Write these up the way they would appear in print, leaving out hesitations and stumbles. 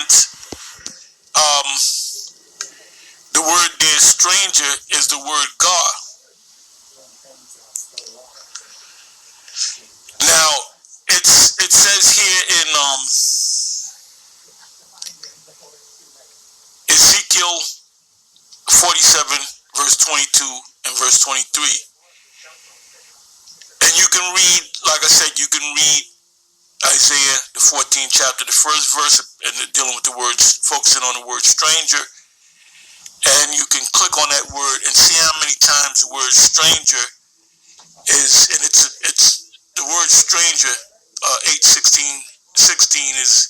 instance, the word there, stranger, is the word God. Now, it says here in Ezekiel 47, verse 22 and verse 23. And you can read, like I said, you can read Isaiah, the 14th chapter, the first verse, and dealing with the words, focusing on the word stranger. And you can click on that word and see how many times the word stranger is, and it's the word stranger, 8:16 is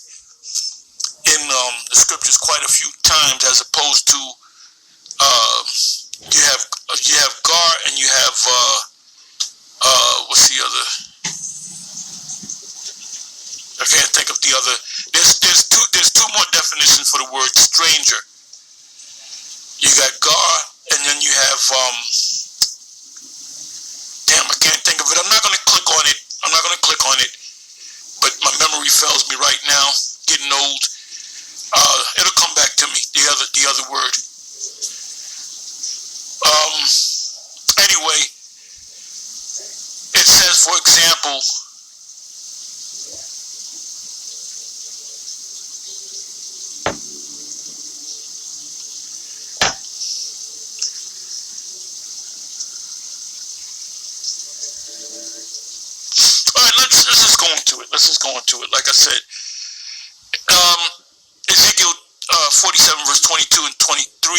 in the scriptures quite a few times, as opposed to you have gar and you have what's the other? I can't think of the other. There's two more definitions for the word stranger. You got gar, and then you have damn, I can't think of it. I'm not gonna click on it. But my memory fails me right now. Getting old. It'll come back to me. The other word. Anyway, it says, for example, let's just go into it. Like I said, Ezekiel 47, verse 22 and 23,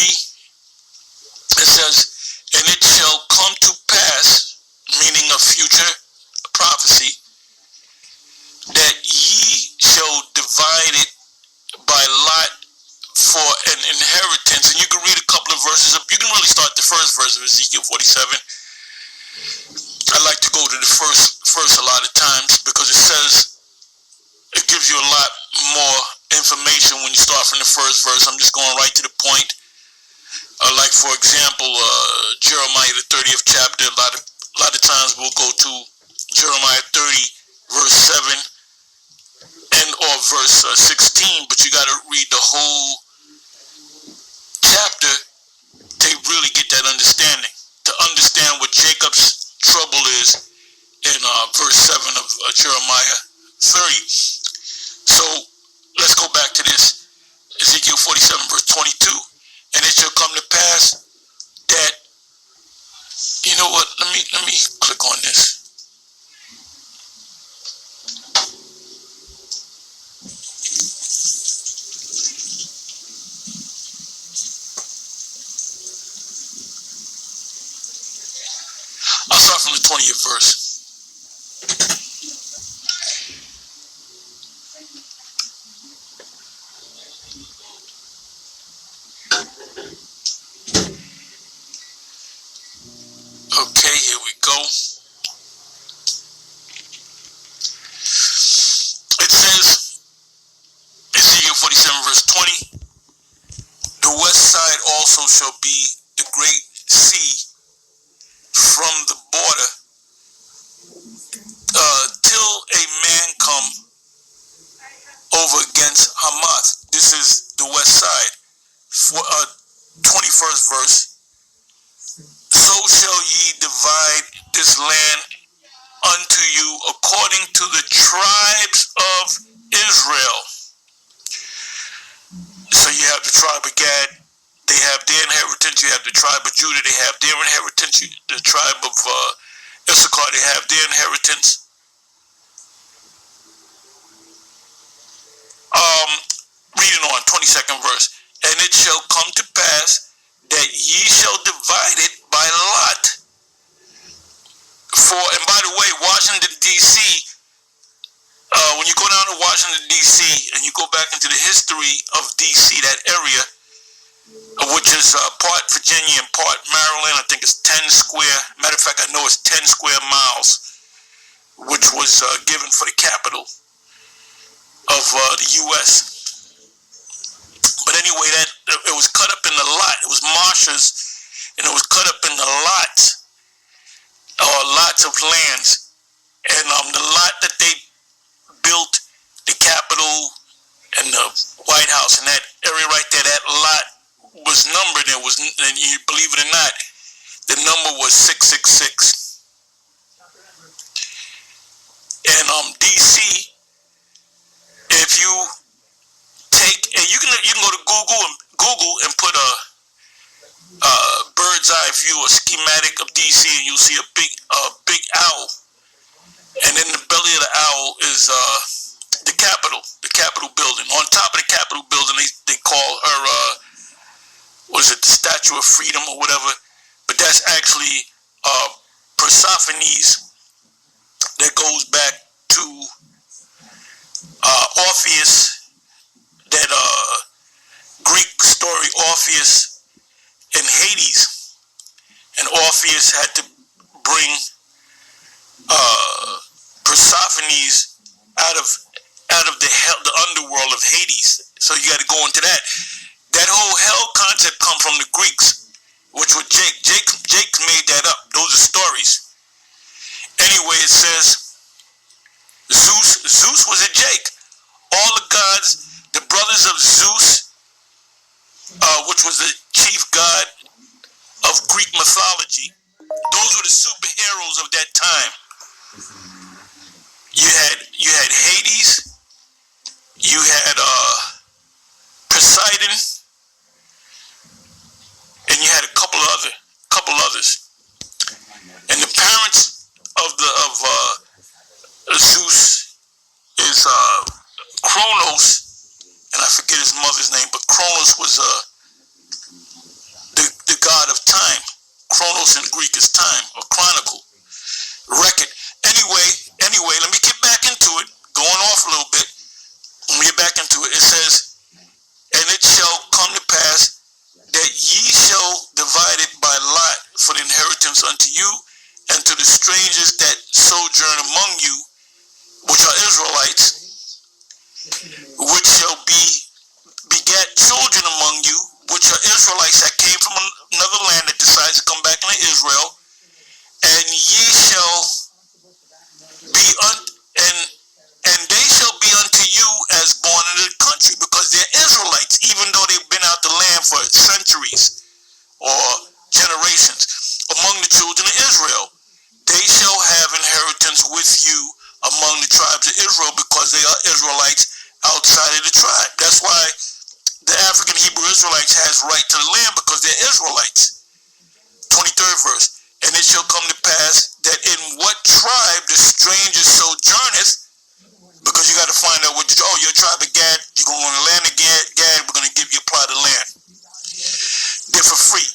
it says, and it shall come to pass, meaning a future prophecy, that ye shall divide it by lot for an inheritance. And you can read a couple of verses. You can really start the first verse of Ezekiel 47. I like to go to the first verse a lot of times because it says, it gives you a lot more information when you start from the first verse. I'm just going right to the point. Like, for example, Jeremiah, the 30th chapter. A lot of times we'll go to Jeremiah 30, verse 7 and or verse 16, but you got to read the whole chapter to really get that understanding, to understand what Jacob's trouble is in verse 7 of Jeremiah 30. So let's go back to this. Ezekiel 47, verse 22. And it shall come to pass that, you know what, let me click on this. I'll start from the 20th verse. Okay, here we go. It says, Ezekiel 47, verse 20, the west side also shall be the great sea from the border till a man come over against Hamath. This is the west side. 21st verse. So shall ye divide this land unto you according to the tribes of Israel. So you have the tribe of Gad, they have their inheritance. You have the tribe of Judah, they have their inheritance. The tribe of Issachar, they have their inheritance. Reading on, 22nd verse. And it shall come to pass that ye shall divide it by lot. And by the way, Washington, D.C., when you go down to Washington, D.C., and you go back into the history of D.C., that area, which is part Virginia and part Maryland, I think it's 10 square, matter of fact, I know it's 10 square miles, which was given for the capital of the U.S., but anyway, it was cut up in the lot. It was marshes, and it was cut up in the lots, or lots of lands. And the lot that they built the capital and and the White House, and that area right there, that lot was numbered. And you believe it or not, the number was 666. And DC, if you take, and you can go to Google and put a bird's eye view, a schematic of DC, and you'll see a big owl. And in the belly of the owl is the Capitol building. On top of the Capitol building, they call her was it the Statue of Freedom or whatever? But that's actually Persophones, that goes back to Orpheus, that Greek story, Orpheus in Hades, and Orpheus had to bring Persophones out of the underworld of Hades. So you got to go into that. That whole hell concept come from the Greeks, which was Jake made that up. Those are stories. Anyway, it says Zeus was a Jake. All the gods, the brothers of Zeus, which was the chief god of Greek mythology, those were the superheroes of that time. You had Hades, you had Poseidon, and you had a couple others. And the parents of Zeus is Kronos, and I forget his mother's name, but Kronos was the god of time. Kronos in Greek is time, or chronicle, record. Anyway, let me get back into it. Going off a little bit. Let me get back into it. It says, and it shall come to pass that ye shall divide it by lot for the inheritance unto you, and to the strangers that sojourn among you, which are Israelites, which shall begat children among you, which are Israelites that came from another land that decides to come back into Israel, and ye shall be and they shall be unto you as born in the country, because they're Israelites, even though they've been out the land for centuries or generations. Among the children of Israel, they shall have inheritance with you among the tribes of Israel, because they are Israelites outside of the tribe. That's why the African Hebrew Israelites has right to the land, because they're Israelites. 23rd verse. And it shall come to pass that in what tribe the stranger sojourneth, because you got to find out your tribe of Gad, you're going to the land of Gad, we're going to give you a plot of land. They're for free.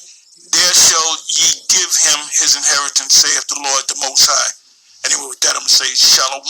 There shall ye give him his inheritance, saith the Lord the Most High. Anyway, with that, I'm going to say Shalom.